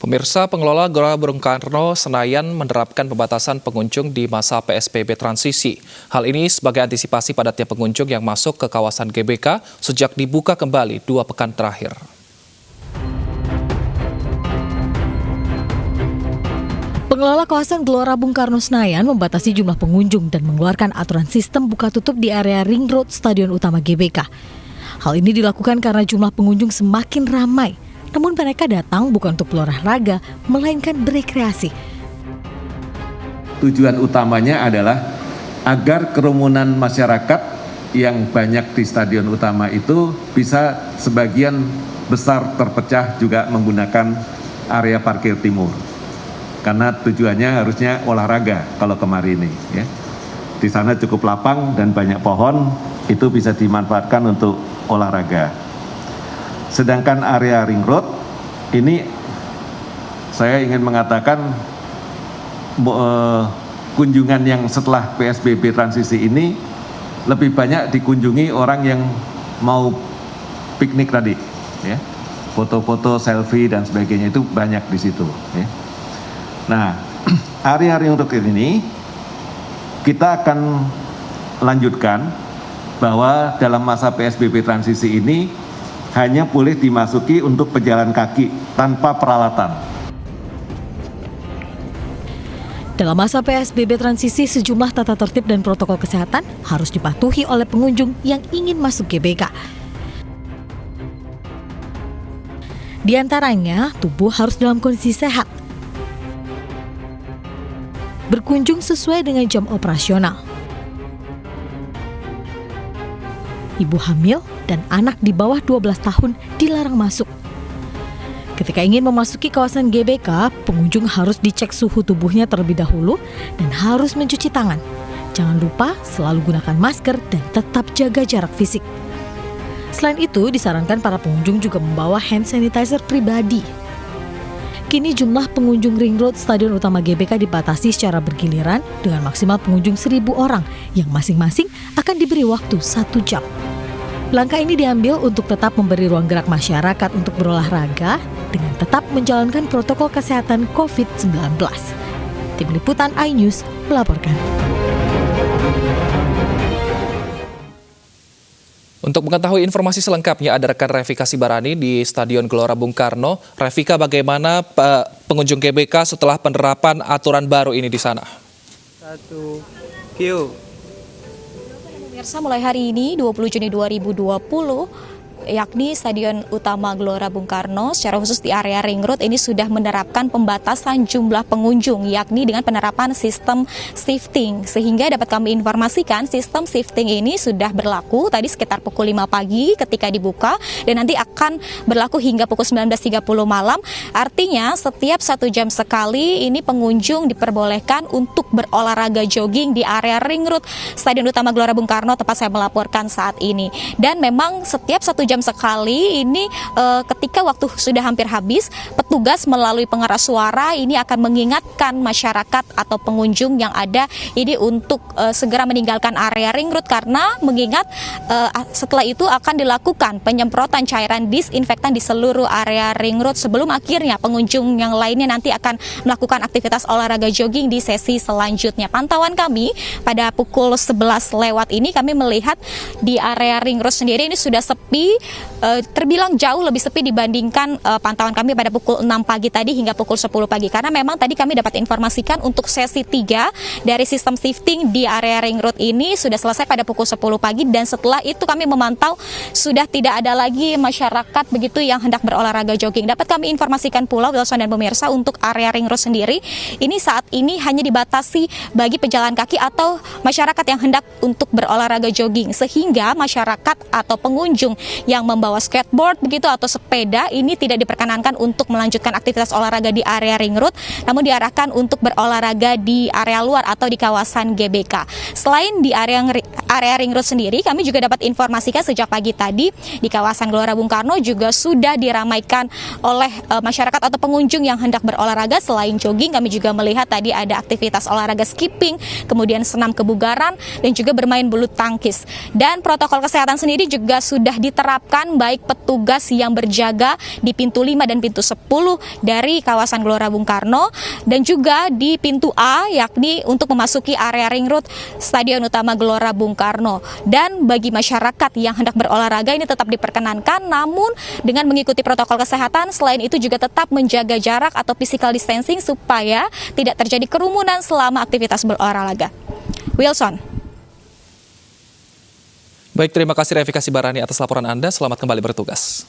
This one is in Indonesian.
Pemirsa, pengelola Gelora Bung Karno Senayan menerapkan pembatasan pengunjung di masa PSBB transisi. Hal ini sebagai antisipasi padatnya pengunjung yang masuk ke kawasan GBK sejak dibuka kembali 2 pekan terakhir. Pengelola kawasan Gelora Bung Karno Senayan membatasi jumlah pengunjung dan mengeluarkan aturan sistem buka tutup di area Ring Road Stadion Utama GBK. Hal ini dilakukan karena jumlah pengunjung semakin ramai. Namun mereka datang bukan untuk berolahraga, melainkan berekreasi. Tujuan utamanya adalah agar kerumunan masyarakat yang banyak di stadion utama itu bisa sebagian besar terpecah juga menggunakan area parkir timur. Karena tujuannya harusnya olahraga kalau kemarin ini. Ya. Di sana cukup lapang dan banyak pohon, itu bisa dimanfaatkan untuk olahraga. Sedangkan area Ring Road ini saya ingin mengatakan kunjungan yang setelah PSBB transisi ini lebih banyak dikunjungi orang yang mau piknik tadi, ya, foto-foto, selfie dan sebagainya itu banyak di situ. Ya. Nah, area Ring Road ini kita akan lanjutkan bahwa dalam masa PSBB transisi ini hanya boleh dimasuki untuk pejalan kaki tanpa peralatan. Dalam masa PSBB transisi, sejumlah tata tertib dan protokol kesehatan harus dipatuhi oleh pengunjung yang ingin masuk GBK. Di antaranya, tubuh harus dalam kondisi sehat, berkunjung sesuai dengan jam operasional, ibu hamil dan anak di bawah 12 tahun dilarang masuk. Ketika ingin memasuki kawasan GBK, pengunjung harus dicek suhu tubuhnya terlebih dahulu dan harus mencuci tangan. Jangan lupa selalu gunakan masker dan tetap jaga jarak fisik. Selain itu, disarankan para pengunjung juga membawa hand sanitizer pribadi. Kini jumlah pengunjung Ring Road Stadion Utama GBK dibatasi secara bergiliran dengan maksimal pengunjung 1.000 orang yang masing-masing akan diberi waktu 1 jam. Langkah ini diambil untuk tetap memberi ruang gerak masyarakat untuk berolahraga dengan tetap menjalankan protokol kesehatan COVID-19. Tim Liputan iNews melaporkan. Untuk mengetahui informasi selengkapnya ada rekan Revika Sibarani di Stadion Gelora Bung Karno. Revika, bagaimana pengunjung GBK setelah penerapan aturan baru ini di sana? Pemirsa, mulai hari ini 20 Juni 2020 yakni Stadion Utama Gelora Bung Karno secara khusus di area Ring Road ini sudah menerapkan pembatasan jumlah pengunjung yakni dengan penerapan sistem shifting, sehingga dapat kami informasikan sistem shifting ini sudah berlaku tadi sekitar pukul 5 pagi ketika dibuka dan nanti akan berlaku hingga pukul 19.30 malam. Artinya setiap 1 jam sekali ini pengunjung diperbolehkan untuk berolahraga jogging di area Ring Road Stadion Utama Gelora Bung Karno tempat saya melaporkan saat ini. Dan memang setiap 1 jam sekali ini ketika waktu sudah hampir habis, petugas melalui pengeras suara ini akan mengingatkan masyarakat atau pengunjung yang ada ini untuk segera meninggalkan area Ring Road karena mengingat setelah itu akan dilakukan penyemprotan cairan disinfektan di seluruh area Ring Road sebelum akhirnya pengunjung yang lainnya nanti akan melakukan aktivitas olahraga jogging di sesi selanjutnya. Pantauan kami pada pukul 11 lewat ini kami melihat di area Ring Road sendiri ini sudah sepi, terbilang jauh lebih sepi dibandingkan pantauan kami pada pukul 6 pagi tadi hingga pukul 10 pagi. Karena memang tadi kami dapat informasikan untuk sesi 3 dari sistem shifting di area Ring Road ini sudah selesai pada pukul 10 pagi dan setelah itu kami memantau sudah tidak ada lagi masyarakat begitu yang hendak berolahraga jogging. Dapat kami informasikan pula Wilson dan pemirsa untuk area Ring Road sendiri ini saat ini hanya dibatasi bagi pejalan kaki atau masyarakat yang hendak untuk berolahraga jogging, sehingga masyarakat atau pengunjung yang membawa skateboard begitu atau sepeda ini tidak diperkenankan untuk melanjutkan aktivitas olahraga di area Ring Road, namun diarahkan untuk berolahraga di area luar atau di kawasan GBK. Selain di area Ring Road sendiri, kami juga dapat informasikan sejak pagi tadi di kawasan Gelora Bung Karno juga sudah diramaikan oleh masyarakat atau pengunjung yang hendak berolahraga. Selain jogging, kami juga melihat tadi ada aktivitas olahraga skipping, kemudian senam kebugaran dan juga bermain bulu tangkis. Dan protokol kesehatan sendiri juga sudah diterapkan disiapkan baik petugas yang berjaga di pintu 5 dan pintu 10 dari kawasan Gelora Bung Karno dan juga di pintu A yakni untuk memasuki area ring road Stadion Utama Gelora Bung Karno. Dan bagi masyarakat yang hendak berolahraga ini tetap diperkenankan namun dengan mengikuti protokol kesehatan. Selain itu juga tetap menjaga jarak atau physical distancing supaya tidak terjadi kerumunan selama aktivitas berolahraga. Wilson. Baik, terima kasih Revikasi Barani atas laporan Anda. Selamat kembali bertugas.